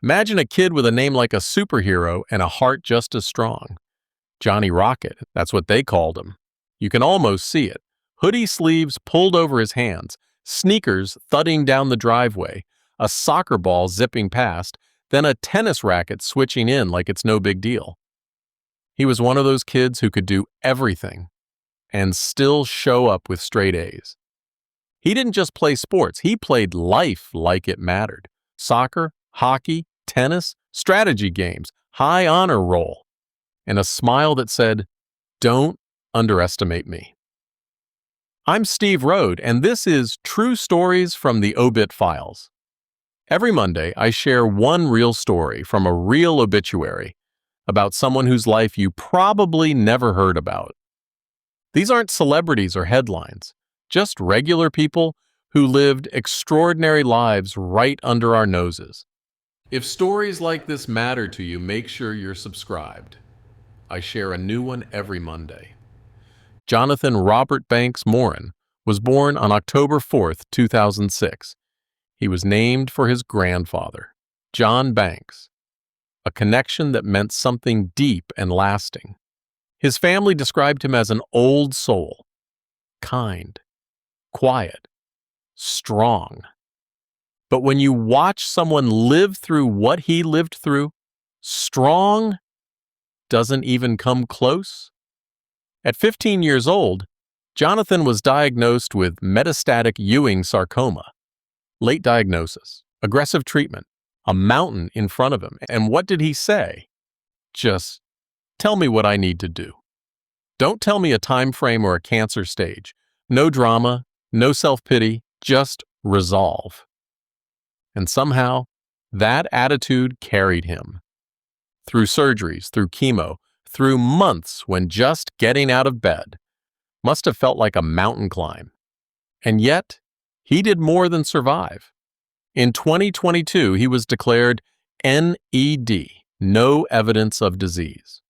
Imagine a kid with a name like a superhero and a heart just as strong. Johnny Rocket, that's what they called him. You can almost see it. Hoodie sleeves pulled over his hands, sneakers thudding down the driveway, a soccer ball zipping past, then a tennis racket switching in like it's no big deal. He was one of those kids who could do everything and still show up with straight A's. He didn't just play sports, he played life like it mattered. Soccer, hockey, tennis, strategy games, high honor roll, and a smile that said, "Don't underestimate me." I'm Steve Rode, and this is True Stories from the Obit Files. Every Monday, I share one real story from a real obituary about someone whose life you probably never heard about. These aren't celebrities or headlines, just regular people who lived extraordinary lives right under our noses. If stories like this matter to you, make sure you're subscribed. I share a new one every Monday. Johnathan Robert Banks Morin was born on October 4th, 2006. He was named for his grandfather, John Banks, a connection that meant something deep and lasting. His family described him as an old soul, kind, quiet, strong. But when you watch someone live through what he lived through, strong doesn't even come close. At 15 years old, Johnathan was diagnosed with metastatic Ewing Sarcoma. Late diagnosis, aggressive treatment, a mountain in front of him. And what did he say? Just tell me what I need to do. Don't tell me a time frame or a cancer stage. No drama, no self-pity, just resolve. And somehow, that attitude carried him. Through surgeries, through chemo, through months when just getting out of bed must have felt like a mountain climb. And yet, he did more than survive. In 2022, he was declared NED, no evidence of disease.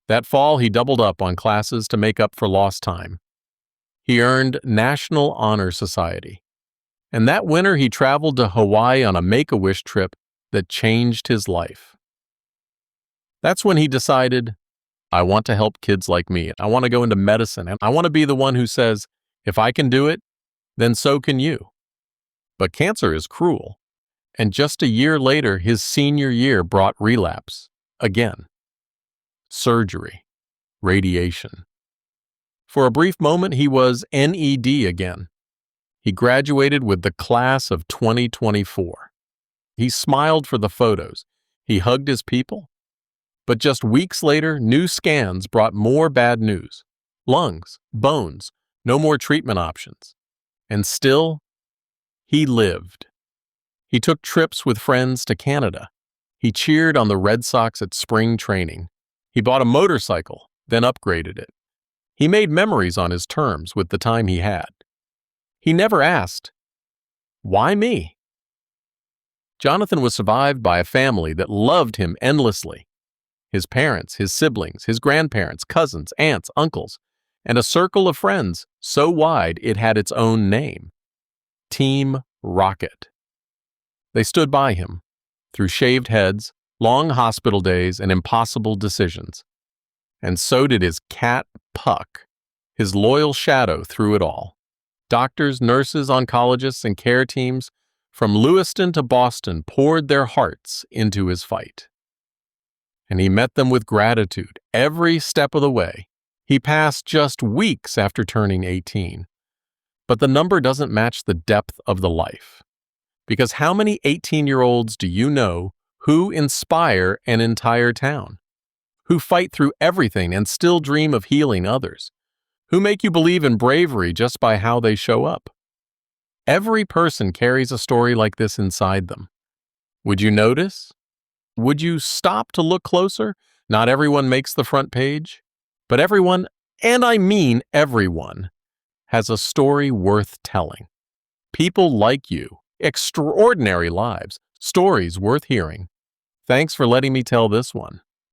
That fall, he doubled up on classes to make up for lost time. He earned National Honor Society. And that winter, he traveled to Hawaii on a Make-A-Wish trip that changed his life. That's when he decided, I want to help kids like me. I want to go into medicine, and I want to be the one who says, if I can do it, then so can you. But cancer is cruel. And just a year later, his senior year brought relapse again. Surgery, radiation. For a brief moment, he was NED again. He graduated with the class of 2024. He smiled for the photos. He hugged his people. But just weeks later, new scans brought more bad news. Lungs, bones, no more treatment options. And still, he lived. He took trips with friends to Canada. He cheered on the Red Sox at spring training. He bought a motorcycle, then upgraded it. He made memories on his terms with the time he had. He never asked, why me? Johnathan was survived by a family that loved him endlessly. His parents, his siblings, his grandparents, cousins, aunts, uncles, and a circle of friends so wide it had its own name. Team Rocket. They stood by him through shaved heads, long hospital days, and impossible decisions. And so did his cat, Puck, his loyal shadow through it all. Doctors, nurses, oncologists, and care teams from Lewiston to Boston poured their hearts into his fight. And he met them with gratitude every step of the way. He passed just weeks after turning 18. But the number doesn't match the depth of the life. Because how many 18-year-olds do you know who inspire an entire town? Who fight through everything and still dream of healing others? Who make you believe in bravery just by how they show up? Every person carries a story like this inside them. Would you notice? Would you stop to look closer? Not everyone makes the front page, but everyone, and I mean everyone, has a story worth telling. People like you, extraordinary lives, stories worth hearing. Thanks for letting me tell this one.